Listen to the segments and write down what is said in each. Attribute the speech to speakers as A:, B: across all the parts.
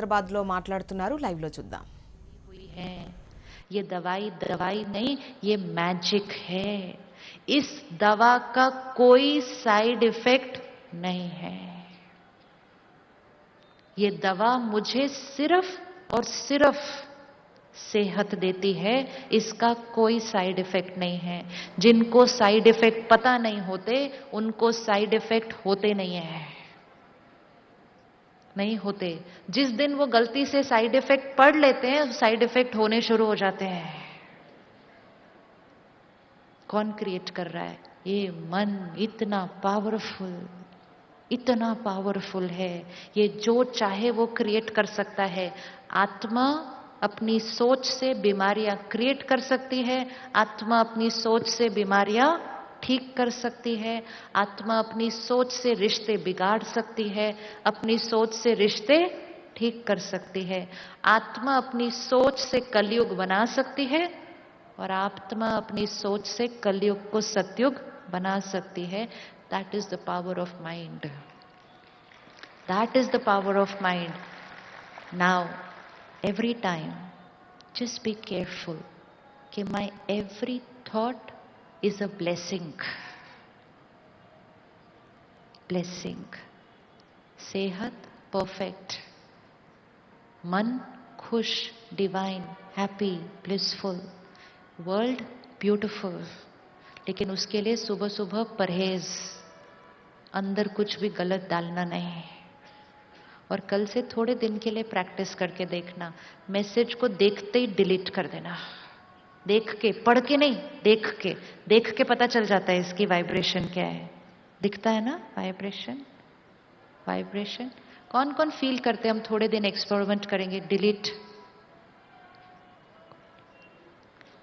A: హైదరాబాద్లో మాట్లాడుతున్నారు. లైవ్లో చూద్దాం.
B: ये दवाई दवाई नहीं, ये मैजिक है. इस दवा का कोई साइड इफेक्ट नहीं है. ये दवा मुझे सिर्फ और सिर्फ सेहत देती है, इसका कोई साइड इफेक्ट नहीं है. जिनको साइड इफेक्ट पता नहीं होते उनको साइड इफेक्ट होते नहीं होते. जिस दिन वो गलती से साइड इफेक्ट पढ़ लेते हैं, साइड इफेक्ट होने शुरू हो जाते हैं. कौन क्रिएट कर रहा है? ये मन इतना पावरफुल है. ये जो चाहे वो क्रिएट कर सकता है. आत्मा अपनी सोच से बीमारियां क्रिएट कर सकती है. आत्मा अपनी सोच से बीमारियां ठीक कर सकती है. आत्मा अपनी सोच से रिश्ते बिगाड़ सकती है. अपनी सोच से रिश्ते ठीक कर सकती है. आत्मा अपनी सोच से कलयुग बना सकती है और आत्मा अपनी सोच से कलयुग को सतयुग बना सकती है. That is the power of mind. That is the power of mind. Now, every time, just be careful कि my every thought is a blessing. सेहत परफेक्ट, मन खुश, divine, happy, blissful, world beautiful. लेकिन उसके लिए सुबह सुबह परहेज, अंदर कुछ भी गलत डालना नहीं. और कल से थोड़े दिन के लिए प्रैक्टिस करके देखना. मैसेज को देखते ही डिलीट कर देना. देख के, पढ़ के नहीं, देख के पता चल जाता है इसकी वाइब्रेशन क्या है. दिखता है ना वाइब्रेशन. कौन कौन फील करते हैं? हम थोड़े दिन एक्सपेरिमेंट करेंगे. डिलीट.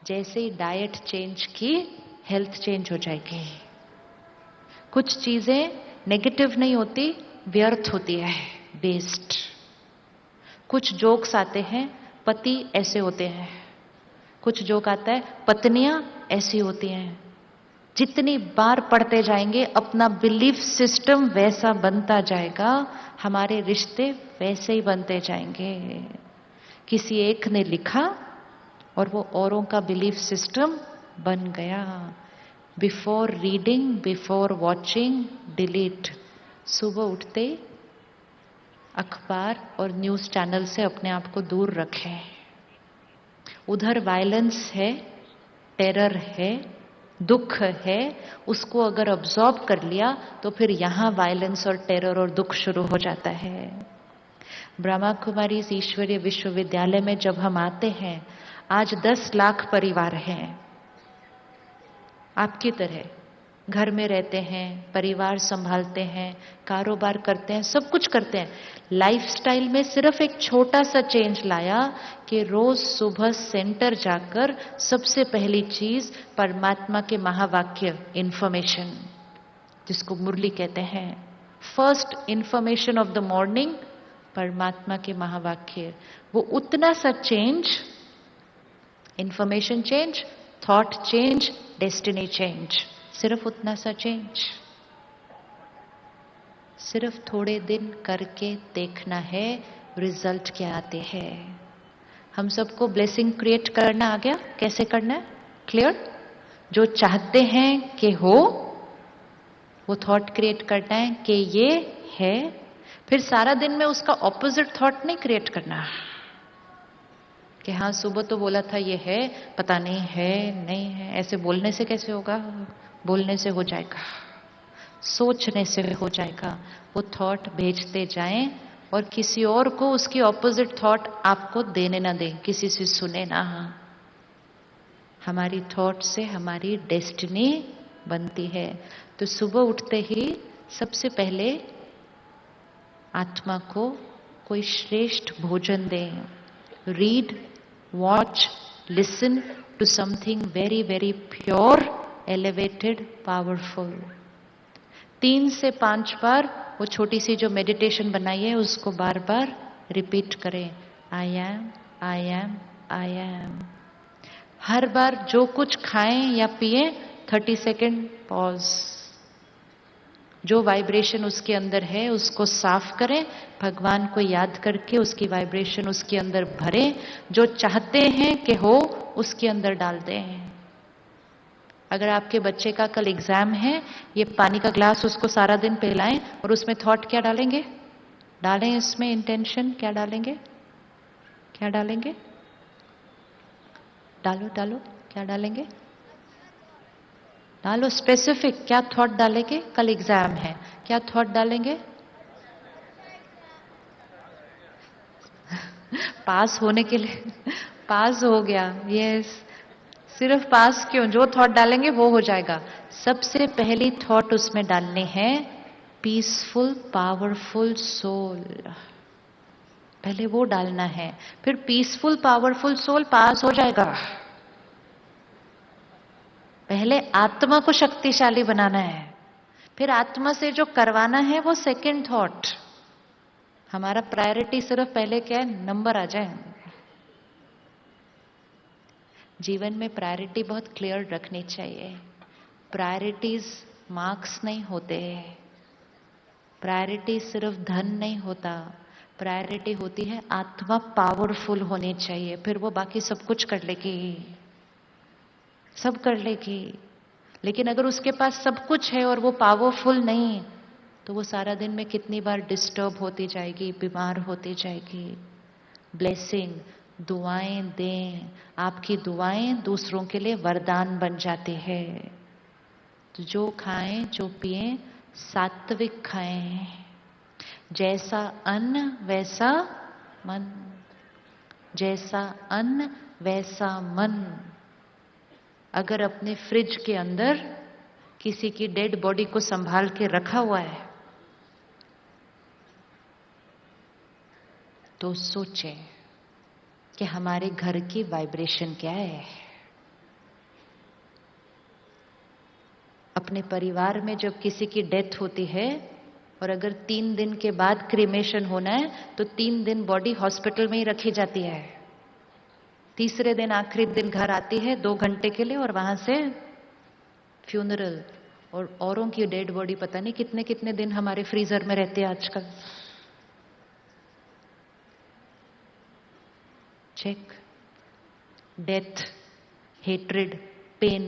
B: जैसे ही डाइट चेंज की, हेल्थ चेंज हो जाएगी. कुछ चीजें नेगेटिव नहीं होती, व्यर्थ होती है, वेस्ट. कुछ जोक्स आते हैं, पति ऐसे होते हैं. कुछ जोक आता है, पत्नियां ऐसी होती हैं. जितनी बार पढ़ते जाएंगे अपना बिलीफ सिस्टम वैसा बनता जाएगा. हमारे रिश्ते वैसे ही बनते जाएंगे. किसी एक ने लिखा और वो औरों का बिलीफ सिस्टम बन गया. Before reading, before watching, delete. सुबह उठते अखबार और न्यूज चैनल से अपने आप को दूर रखें. उधर वायलेंस है, टेरर है, दुख है. उसको अगर ऑब्जॉर्ब कर लिया तो फिर यहां वायलेंस और टेरर और दुख शुरू हो जाता है. ब्रह्मा कुमारी ईश्वरीय विश्वविद्यालय में जब हम आते हैं, आज 10 लाख परिवार हैं आपकी तरह. घर में रहते हैं, परिवार संभालते हैं, कारोबार करते हैं, सब कुछ करते हैं. लाइफस्टाइल में सिर्फ एक छोटा सा चेंज लाया कि रोज सुबह सेंटर जाकर सबसे पहली चीज परमात्मा के महावाक्य, इंफॉर्मेशन, जिसको मुरली कहते हैं. First information of the morning, परमात्मा के महावाक्य. वो उतना सा change, information change, thought change, destiny change. सिर्फ उतना सा चेंज. सिर्फ थोड़े दिन करके देखना है रिजल्ट क्या आते हैं. हम सबको ब्लेसिंग क्रिएट करना आ गया. कैसे करना है? क्लियर? जो चाहते हैं कि हो, वो थॉट क्रिएट करना है कि ये है. फिर सारा दिन में उसका ऑपोजिट थॉट नहीं क्रिएट करना कि हाँ सुबह तो बोला था ये है, पता नहीं है नहीं है. ऐसे बोलने से कैसे होगा? बोलने से हो जाएगा, सोचने से हो जाएगा. वो थॉट भेजते जाएं और किसी और को उसकी ऑपोजिट थॉट आपको देने ना दें, किसी से सुने ना. हमारी थॉट से हमारी डेस्टिनी बनती है. तो सुबह उठते ही सबसे पहले आत्मा को कोई श्रेष्ठ भोजन दें. Read, watch, listen to something very very pure, elevated, powerful. 3 से 5 बार वो छोटी सी जो मेडिटेशन बनाई है उसको बार बार रिपीट करें. I am, I am, I am. हर बार जो कुछ खाएं या पिए 30 सेकेंड पॉज. जो वाइब्रेशन उसके अंदर है उसको साफ करें, भगवान को याद करके उसकी वाइब्रेशन उसके अंदर भरें, जो चाहते हैं कि हो उसके अंदर डाल दें। अगर आपके बच्चे का कल एग्जाम है, ये पानी का ग्लास उसको सारा दिन पिलाएं और उसमें थॉट क्या डालेंगे? डालें इसमें इंटेंशन क्या डालेंगे? क्या डालेंगे? डालो डालो, क्या डालेंगे? डालो स्पेसिफिक, क्या थॉट डालेंगे? कल एग्जाम है, क्या थॉट डालेंगे? पास होने के लिए पास हो गया, यस। सिर्फ पास क्यों, जो थॉट डालेंगे वो हो जाएगा। सबसे पहली थॉट उसमें डालनी है पीसफुल पावरफुल सोल, पहले वो डालना है, फिर पीसफुल पावरफुल सोल पास हो जाएगा। पहले आत्मा को शक्तिशाली बनाना है, फिर आत्मा से जो करवाना है वो सेकंड थॉट। हमारा प्रायोरिटी सिर्फ पहले क्या है? नंबर आ जाए। जीवन में प्रायोरिटी बहुत क्लियर रखनी चाहिए। प्रायोरिटीज मार्क्स नहीं होते, प्रायोरिटी सिर्फ धन नहीं होता, प्रायोरिटी होती है आत्मा पावरफुल होनी चाहिए, फिर वो बाकी सब कुछ कर लेगी, सब कर लेगी। लेकिन अगर उसके पास सब कुछ है और वो पावरफुल नहीं, तो वो सारा दिन में कितनी बार डिस्टर्ब होती जाएगी, बीमार होती जाएगी। ब्लेसिंग, दुआएं दें, आपकी दुआएं दूसरों के लिए वरदान बन जाती है। तो जो खाएं जो पिएं सात्विक खाएं, जैसा अन्न वैसा मन, जैसा अन्न वैसा मन। अगर अपने फ्रिज के अंदर किसी की डेड बॉडी को संभाल के रखा हुआ है, तो सोचें कि हमारे घर की वाइब्रेशन क्या है। अपने परिवार में जब किसी की डेथ होती है और अगर 3 दिन के बाद क्रीमेशन होना है, तो 3 दिन बॉडी हॉस्पिटल में ही रखी जाती है। तीसरे दिन आखिरी दिन घर आती है 2 घंटे के लिए और वहां से फ्यूनरल। और औरों की डेड बॉडी पता नहीं कितने कितने दिन हमारे फ्रीजर में रहते हैं आजकल। Check. Death, hatred, pain,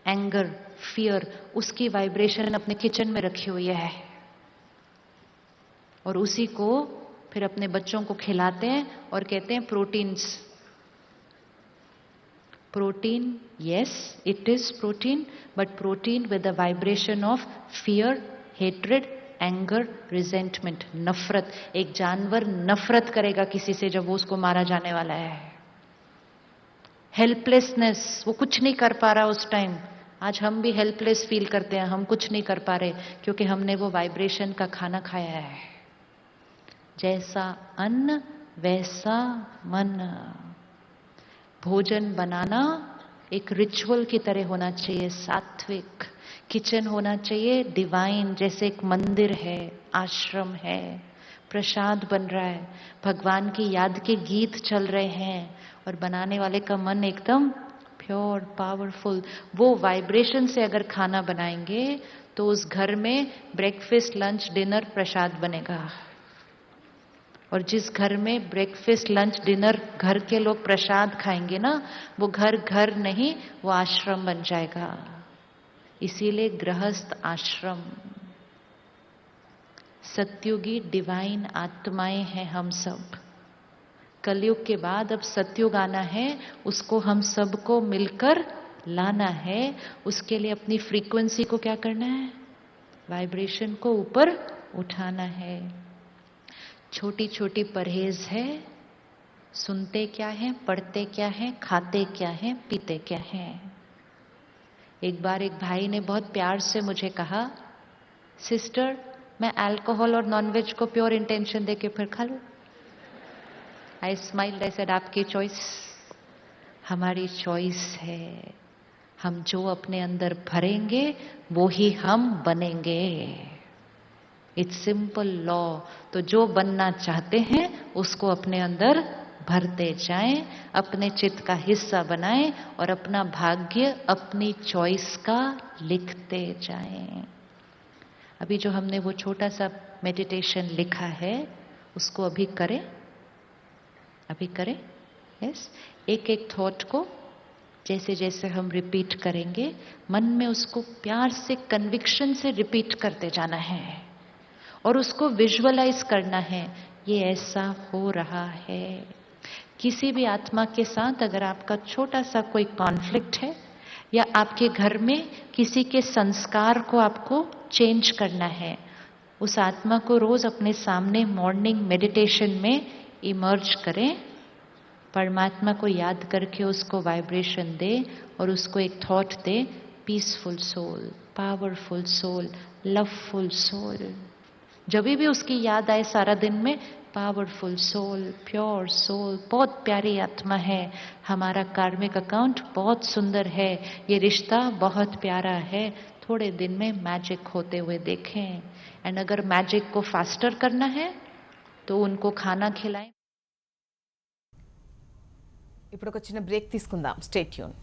B: anger, fear, उसकी वाइब्रेशन अपने किचन में रखी हुई है और उसी को फिर अपने बच्चों को खिलाते हैं और कहते हैं proteins. Protein, yes it is protein, but protein with the vibration of fear, hatred, anger, resentment, नफरत। एक जानवर नफरत करेगा किसी से जब वो उसको मारा जाने वाला है। हेल्पलेसनेस, वो कुछ नहीं कर पा रहा उस टाइम। आज हम भी हेल्पलेस फील करते हैं, हम कुछ नहीं कर पा रहे क्योंकि हमने वो वाइब्रेशन का खाना खाया है। जैसा अन्न वैसा मन। भोजन बनाना एक रिचुअल की तरह होना चाहिए, सात्विक। किचन होना चाहिए डिवाइन, जैसे एक मंदिर है, आश्रम है, प्रसाद बन रहा है, भगवान की याद के गीत चल रहे हैं और बनाने वाले का मन एकदम प्योर पावरफुल। वो वाइब्रेशन से अगर खाना बनाएंगे तो उस घर में ब्रेकफास्ट लंच डिनर प्रसाद बनेगा। और जिस घर में ब्रेकफास्ट लंच डिनर घर के लोग प्रसाद खाएंगे ना, वो घर घर नहीं, वो आश्रम बन जाएगा। इसीलिए गृहस्थ आश्रम। सत्युगी डिवाइन आत्माएं हैं हम सब। कलयुग के बाद अब सतयुग आना है, उसको हम सबको मिलकर लाना है। उसके लिए अपनी फ्रीक्वेंसी को क्या करना है? वाइब्रेशन को ऊपर उठाना है। छोटी छोटी परहेज है। सुनते क्या है, पढ़ते क्या है, खाते क्या है, पीते क्या है। एक बार एक भाई ने बहुत प्यार से मुझे कहा, सिस्टर मैं अल्कोहल और नॉनवेज को प्योर इंटेंशन देके फिर खा लूं। आई स्माइल्ड, आई सेड आपकी चॉइस। हमारी चॉइस है। हम जो अपने अंदर भरेंगे वो ही हम बनेंगे। It's simple law. तो जो बनना चाहते हैं उसको अपने अंदर भरते जाएं, अपने चित्त का हिस्सा बनाएं और अपना भाग्य अपनी चॉइस का लिखते जाएं। अभी जो हमने वो छोटा सा मेडिटेशन लिखा है उसको अभी करें, यस। एक एक थॉट को जैसे जैसे हम रिपीट करेंगे मन में उसको प्यार से, कन्विक्शन से रिपीट करते जाना है और उसको विजुअलाइज करना है, ये ऐसा हो रहा है। किसी भी आत्मा के साथ अगर आपका छोटा सा कोई कॉन्फ्लिक्ट है या आपके घर में किसी के संस्कार को आपको चेंज करना है, उस आत्मा को रोज अपने सामने मॉर्निंग मेडिटेशन में इमर्ज करें, परमात्मा को याद करके उसको वाइब्रेशन दे और उसको एक थॉट दे, peaceful soul, powerful soul, loveful soul. जब भी उसकी याद आए सारा दिन में, पावरफुल सोल, प्योर सोल, बहुत प्यारी आत्मा है, हमारा कार्मिक अकाउंट बहुत सुंदर है, ये रिश्ता बहुत प्यारा है, थोड़े दिन में मैजिक होते हुए देखें। एंड अगर मैजिक को फास्टर करना है तो उनको खाना खिलाएं।
A: ఇప్పుడు ఒక చిన్న బ్రేక్ తీసుకుందాం. Stay tune.